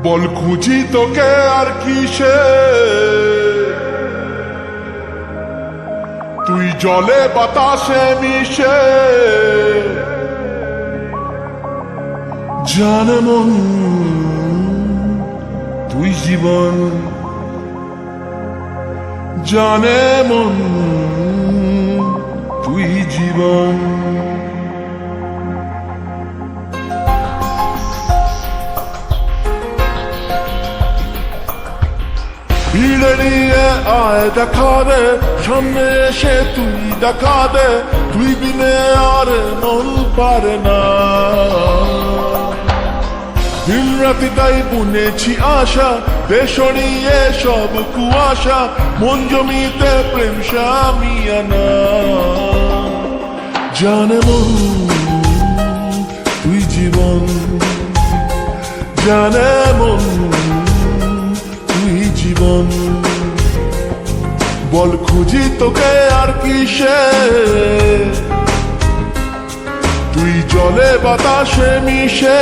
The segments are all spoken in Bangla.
বল খুঁজি তোকে আর কিসে, তুই জলে বাতাসে মিশে। জানে মন তুই জীবন, জানে মন তুই জীবন। ভিড়ে নিয়ে আয় দেখা দে, সামনে এসে তুই দেখা দে, তুই বিনে আর মন পারে না। দিন রাতি তাই বুনেছি আশা, দেশ নিয়ে সব কুয়াশা, মন জমিতে প্রেম শামিয়ানা। জানে মন তুই জীবন, জানে মন তুই জীবন। বল খুঁজি তোকে আর কিসে, তুই জলে বাতাসে মিশে।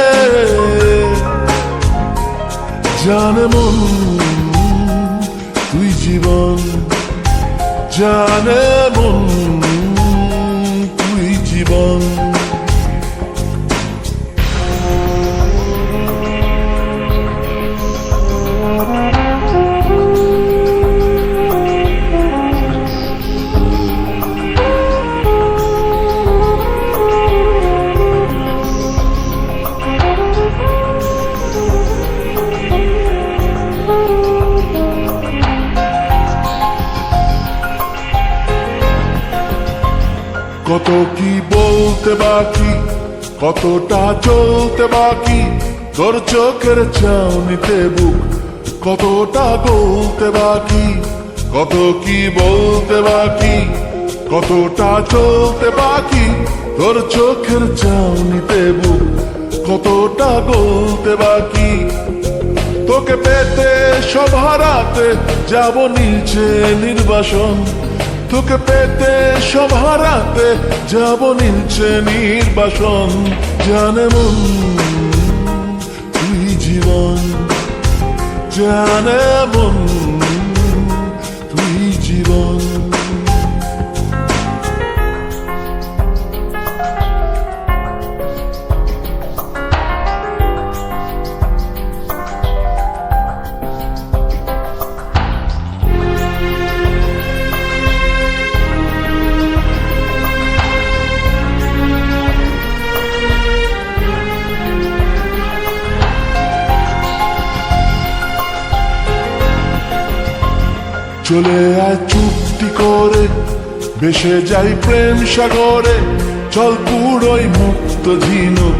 জানে মন তুই জীবন, জানে মন তুই জীবন। কত কি বলতে বাকি, কতটা চলতে বাকি, তোর চোখের চাউনিতে বুক কতটা গলতে বাকি। কত কি বলতে বাকি, কতটা চলতে বাকি, তোর চোখের চাউনিতে বুক কতটা গলতে বাকি। তোকে পেতে সব হারাতে যাব নিচে নির্বাসন, তোকে পেতে সব হারাতে যাব নিচে নির্বাসন। জানে মন তুই জীবন, জানে মন তুই জীবন। চলে আয় চুক্তি করে, ভেসে যাই প্রেম সাগরে, চল পুরোই মুক্ত ঝিনুক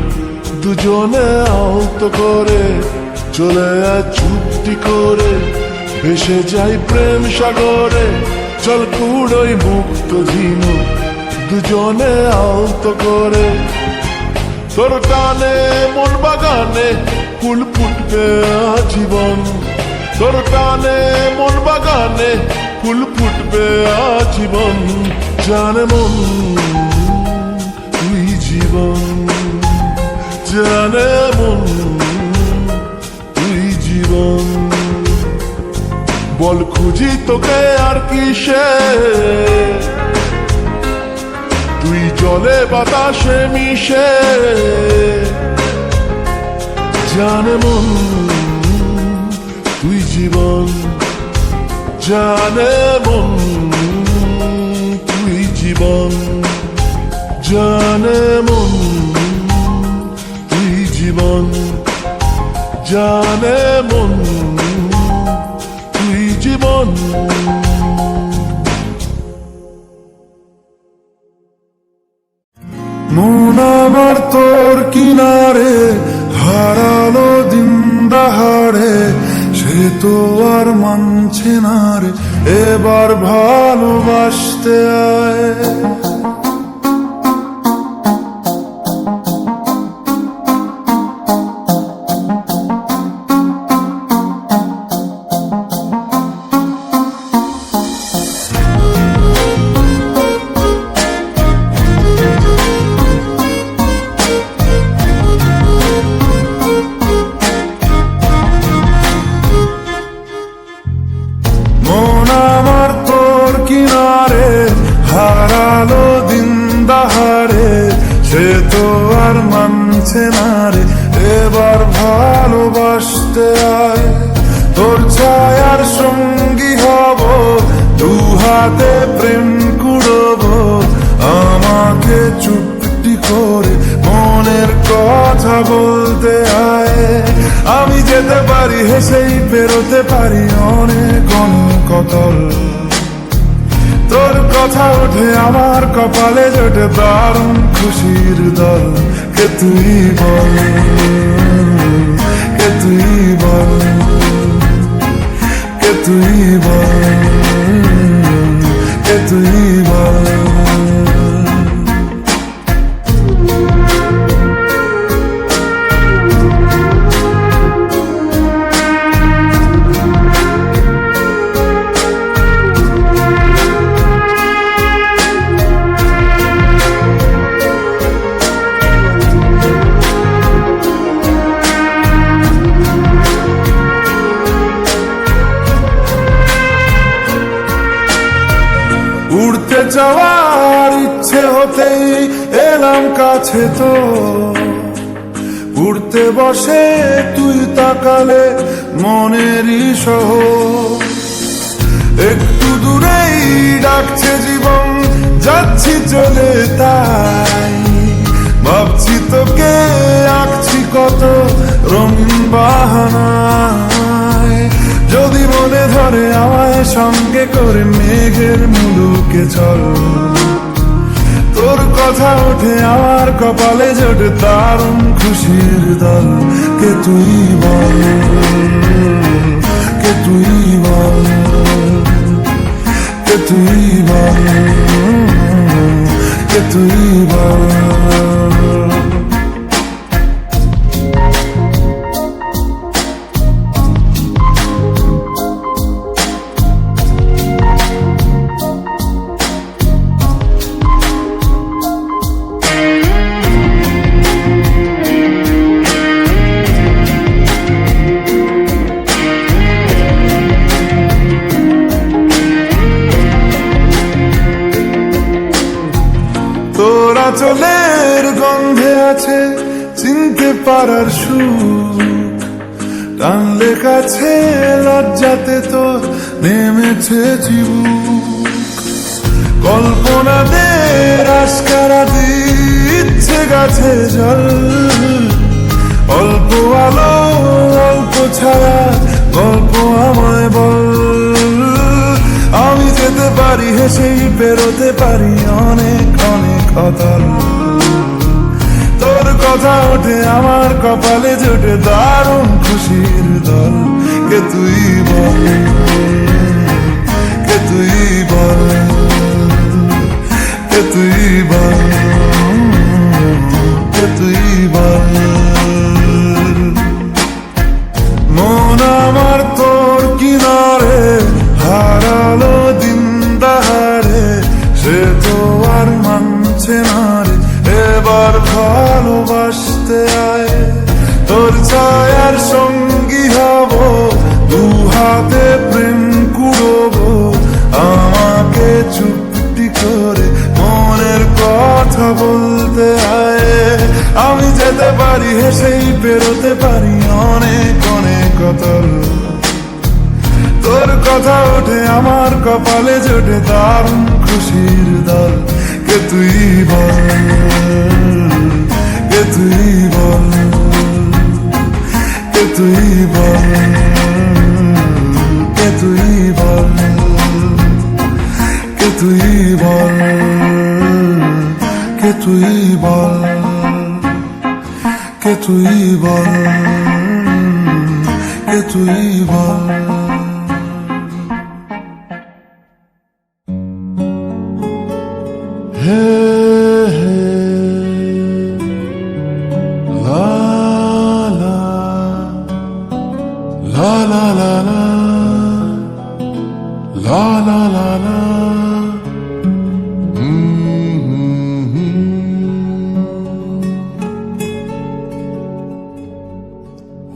দুজনে আলতো করে। চলে আয় চুক্তি করে, ভেসে যাই প্রেম সাগরে, চল পুরোই মুক্ত ঝিনুক দুজনে আলতো করে। তোর টানে মন বাগানে ফুল ফুটবে আজীবন, তোর টানে মন বাগানে ফুল ফুটবে আজীবন। জানে মন তুই জীবন, জানে মন তুই জীবন। বল খুঁজি তোকে আর কিসে, তুই জলে বাতাসে মিশে। জানে মন তুই জীবন, জানে মন তুই জীবন, জানে মন তুই জীবন, জানে মন তুই জীবন। মন আমার তোর কিনারে হারালো দিন দাহাড়ে, সে তো আর মানছে না রে, এবার ভালোবাসতে আয়। রে, এবার ভালোবাসতে আয়। তোর ছায়ার সঙ্গী হব, দু হাতে প্রেম কুড়বো, আমাকে চুপটি করে মনের কথা বলতে আয়। আমি যেতে পারি হেসেই পেরোতে পারি অনেক অনেক অতল। তোর কথা ওঠে আমার কপালে জোটে দারুণ খুশির দল। কে তুই বল, কে তুই বল, কে তুই বল, কে তুই বল। উড়তে যাওয়ার ইচ্ছে হতেই এলাম কাছে তো, উড়তে বসে তুই তাকালে মনেরই শহর। একটু দূরেই ডাকছে জীবন, যাচ্ছি চলে তাই ভাবছি তোকে আঁকছি কত রঙিন বাহানায়। যদি মনে ধরে আমায় সঙ্গে করে মেঘের মুলুকে চল। তোর কথা ওঠে আমার কপালে জোটে দারুণ খুশির দল। কে তুই বল, কে তুই বল, কে তুই বল, কে তুই বল। তোরা চলের গন্ধে আছে চিনতে পারার সুখ, টানলে কাছে লজ্জাতে তোর নেমেছে চিবুক। কল্পনাদের আস্কারা দিচ্ছে গাছে জল, অল্প আলো অল্প ছায়া গল্প আমায় বল। আমি যেতে পারি হেসেই পেরোতে পারি অনেক অনেক অতল। তোর কথা ওঠে আমার কপালে জোটে দারুণ খুশির দল। কে তুই বল, কে তুই বল, কে তুই বল, কে তুই বল। মন আমার তোর কিনারে হারালো দিন দাহারে, সে তো আর মানছে না রে, এবার ভালোবাসতে আয়। তোর ছায়ার সঙ্গী হব, দু হাতে প্রেম কুড়বো, আমাকে চুপটি করে মনের কথা বলতে আয়। আমি যেতে পারি হেসেই পেরোতে পারি অনেক অনেক অতল। তোর কথা ওঠে আমার কপালে জোটে দারুণ খুশির দল। কে তুই বল, কে তুই বল, কে তুই বল, কে তুই বল, কে তুই বল, কে তুই বল, কে তুই বল, কে তুই বল। Hey, hey, la la, la la la la, la la la la.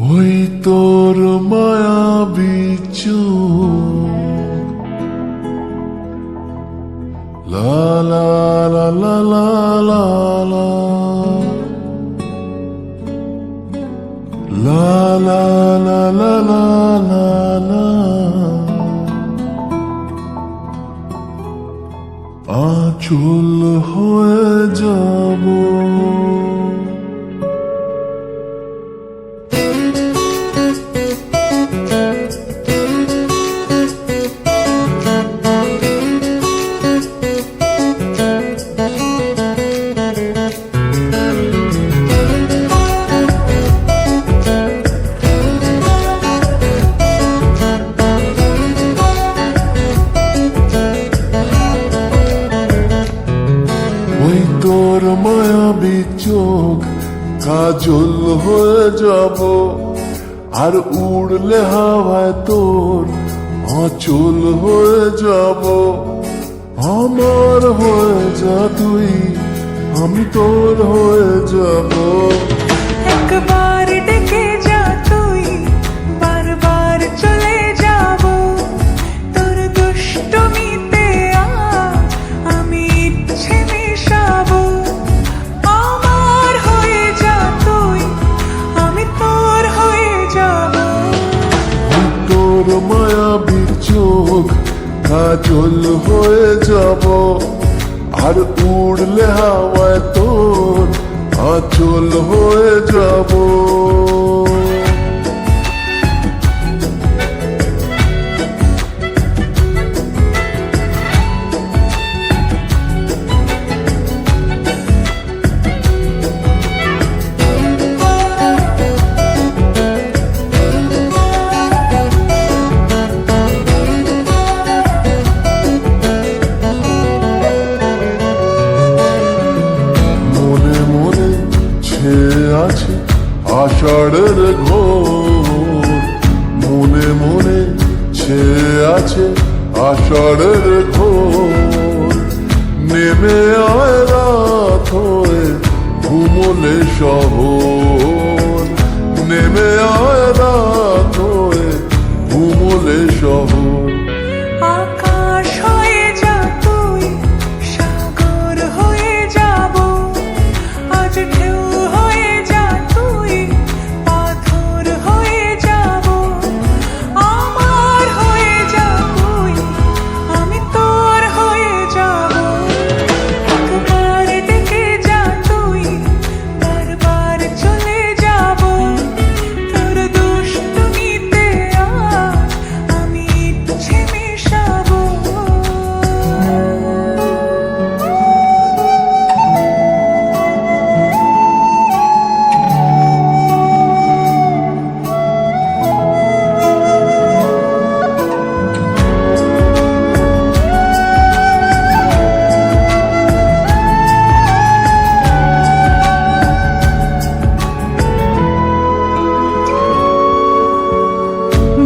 ওই তোর মায়াবী চোখ, la la la la la la la, লা লা লা লা লা লা লা আঁচল হয়ে যাব ওই তোর মায়াবী চোখ কাজল হয়ে যাব আর উড়লে হাওয়ায় তোর আঁচল হয়ে যাব আমার হয়ে যা তুই আমি তোর হয়ে যাব একবার ডেকে যা তুই বারবার চলে যাব তোর দুষ্টমিতে আমি ইচ্ছে মেশাবো আমার হয়ে যা তুই আমি তোর হয়ে যাব তোর মায়াবীর চোখ কাজল হয়ে যাব আর উড়লে হাওয়ায় তোর আঁচল হয়ে যাব মনে মনে ছেয়ে আছে আষাঢ়ের ঘোর মনে মনে ছেয়ে আছে আষাঢ়ের ঘোর নেমে আয় রাত হয়ে ঘুমলে শহর নেমে আয় রাত হয়ে ঘুমলে শহর আকাশ হয়ে যা তুই সাগর হয়ে যাব আজ ঢেউ হয়ে যা তুই পাথর হয়ে যাব আমার হয়ে যা তুই আমি তোর হয়ে যাব একবার ডেকে যা তুই বারবার চলে যাব তোর দুষ্টমিতে আমি ইচ্ছে মেশাবো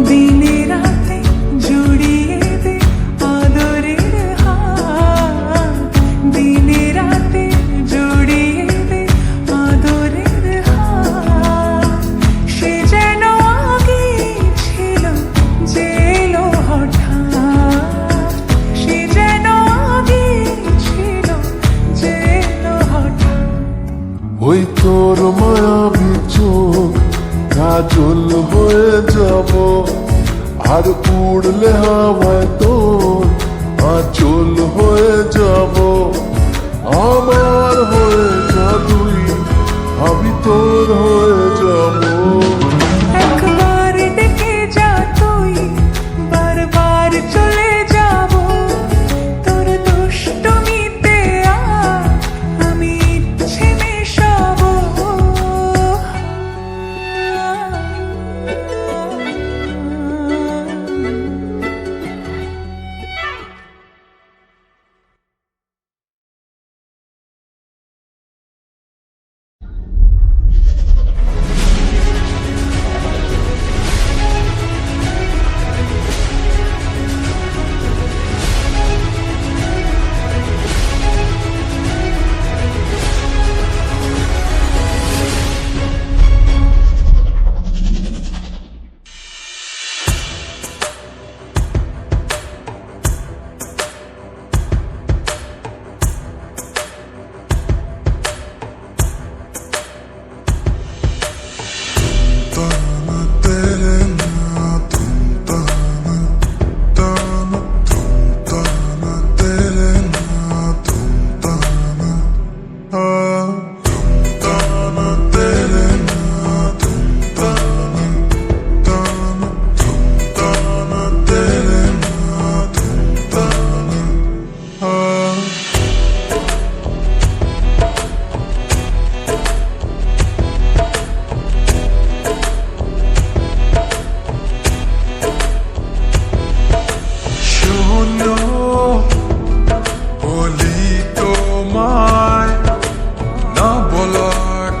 দিনে রাতে জুড়িয়ে দে আদরের হাত দিনে রাতে জুড়িয়ে দে আদরের হাত সে যেন আগে ছিল যে এলো হঠাৎ সে যেন আগে ছিল যে এলো হঠাৎ ওই তোর মায়াবী চোখ কাজল হয়ে যাব আর উড়লে হাওয়ায় তোর আঁচল হয়ে যাব আমার হয়ে যা তুই আমি তোর হয়ে যাব একবার ডেকে যা তুই বারবার চলে যাব তোর দুষ্টমিতে আমি ইচ্ছে মেশাবো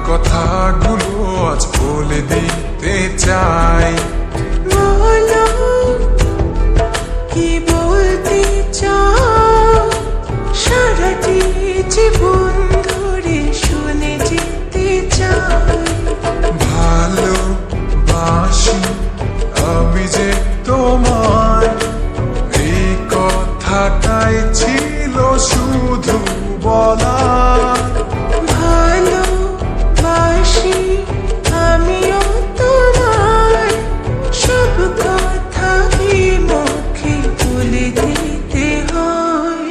কথাগুলো আজ বলে দিতে চাই। বলো কি বলতে চাও, সারাটি জীবন ধরে শুনে যেতে চাই। ভালোবাসি আমি যে তোমায়, এই কথাটাই ছিল শুধু বলা। ভালোবাসি আমিও তোমায়, সব কথা কি মুখে বলে দিতে হয়।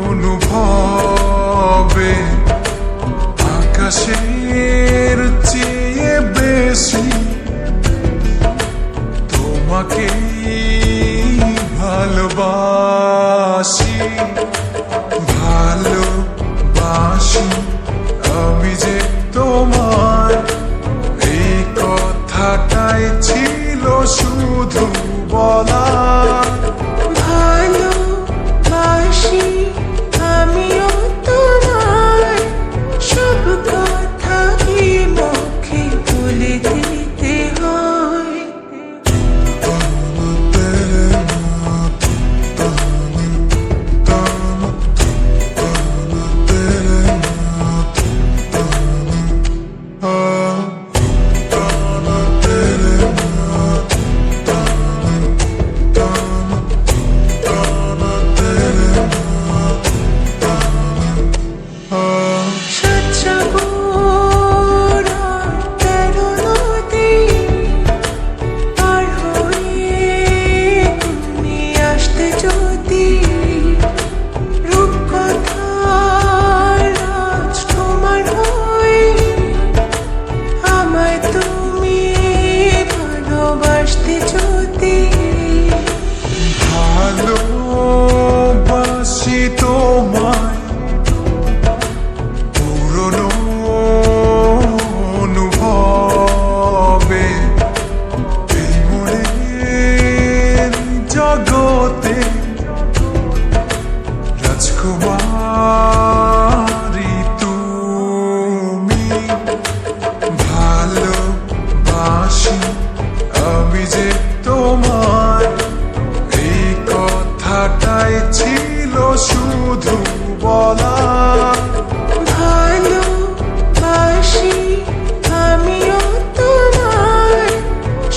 অনুভবে আকাশের চেয়ে বেশি তোমাকে ভালোবাসি। ভালোবাসি আমি যে তোমায়, এই কথাটাই ছিল শুধু বলা। ভালোবাসি আমিও তোমায়, সব কথা কি মুখে বলে দিতে হয়। ভালোবাসি তোমায় পুরনো অনুভবে, এই মনের জগতে রাজকুমারী তুমি। ভালোবাসি আমি যে তোমায়, এই কথাটাই ছিল শুধু বলা। ভালোবাসি আমিও তোমায়,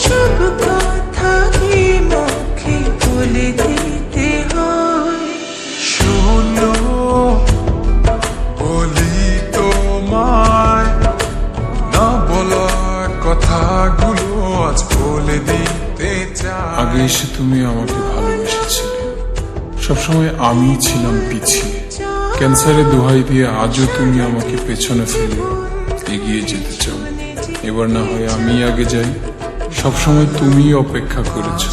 সব কথা কি মুখে বলে দিতে হয়। শোনো বলি তোমায়, না বলা কথাগুলো আজ বলে দিতে চাই। আগে এসে তুমি আমাকে ভালোবেসেছিলে, সবসময় আমিই ছিলাম পিছিয়ে। ক্যান্সারে দোহাই দিয়ে আজও তুমি আমাকে পেছনে ফেলে এগিয়ে যেতে চাও। এবার না হয় আমি আগে যাই, সবসময় তুমিই অপেক্ষা করেছো,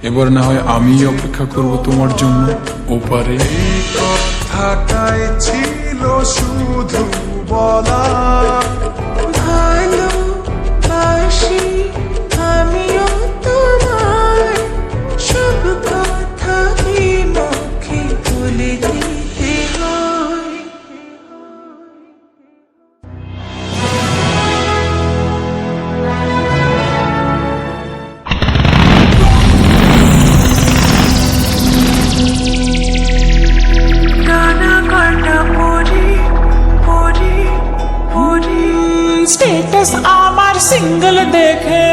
এবার না হয় আমি অপেক্ষা করব তোমার জন্য ওপারে। এই কথাটাই ছিল শুধু বলা, ভালোবাসি আমিও তোমায়, সব কথা কি মুখে বলে দিতে হয়। ডানা কাটা পরি পরি পরি, স্টেটাস আমার সিঙ্গেল দেখে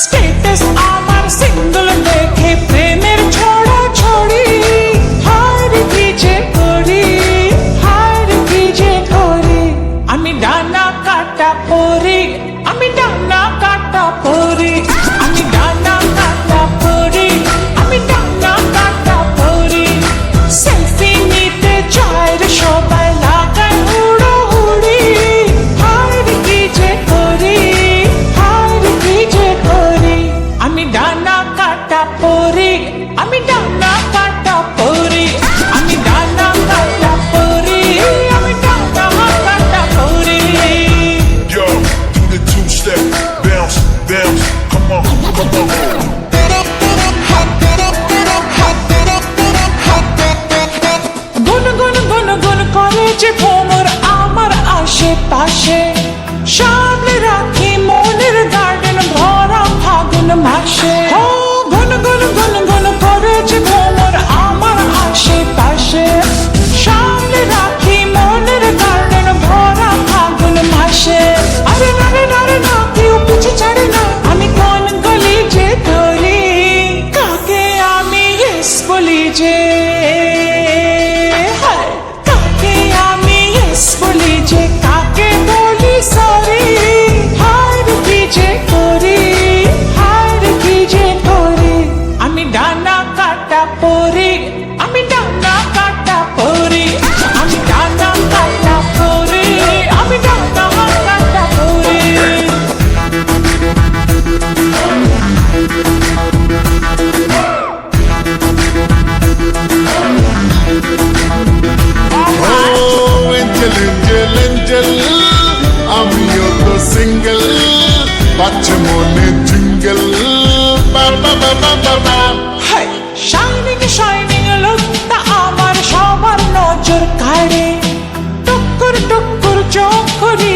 স্টেটাস আমার সিঙ্গেল দেখে প্রেমের ছড়া ছড়ি, হার কি যে করি, হার কি যে করি। আমি ডানা কাটা পরি, আমি ডানা কাটা পরি, আমি ডানা কাটা পরি, আমি ডানা কাটা পরি। সেলফি নিতে চায় রে সবাই, লাগায় হুড়োহুড়ি, হার কি যে করি, হার কি যে করি। আমি ডানা কাটা পরি, আমি ডানা কাটা পরি, আমি ডানা কাটা পরি, আমি ডানা কাটা পরি। Yo, do the two-step, bounce, bounce, come on, come on. গুন গুন গুন গুন করে যে ভ্রমর আমার আশেপাশে, সামনে রাখি মনের গার্ডেন ভরা ফাগুন মাসে। ও গুন গুন গুন গুন করে যে ভ্রমর আমার আশেপাশে, সামনে রাখি মনের গার্ডেন ভরা ফাগুন মাসে। আরে না রে না রে না, কেউ পিছে ছাড়ে না, আমি কোন গলি যে ধরি, কাকে আমি ইয়েস বলি যে, কাকে আমি ইয়েস বলি যে, কাকে বলি সরি, হার কি যে করি, হার কি যে করি। আমি ডানা কাটা পরি, আমি ডানা কাটা পরি, আমি ডানা কাটা পরি, আমি ডানা কাটা পরি। Oh, angel, angel, angel, আমিও তো সিঙ্গেল, বাচ্চা মনে জিঙ্গেল, বাবা বাবা বাবা। হাই শাইনিং শাইনিং লুকটা আমার সবার নজর কাড়ে, টুকুর টুকুর চোখ করি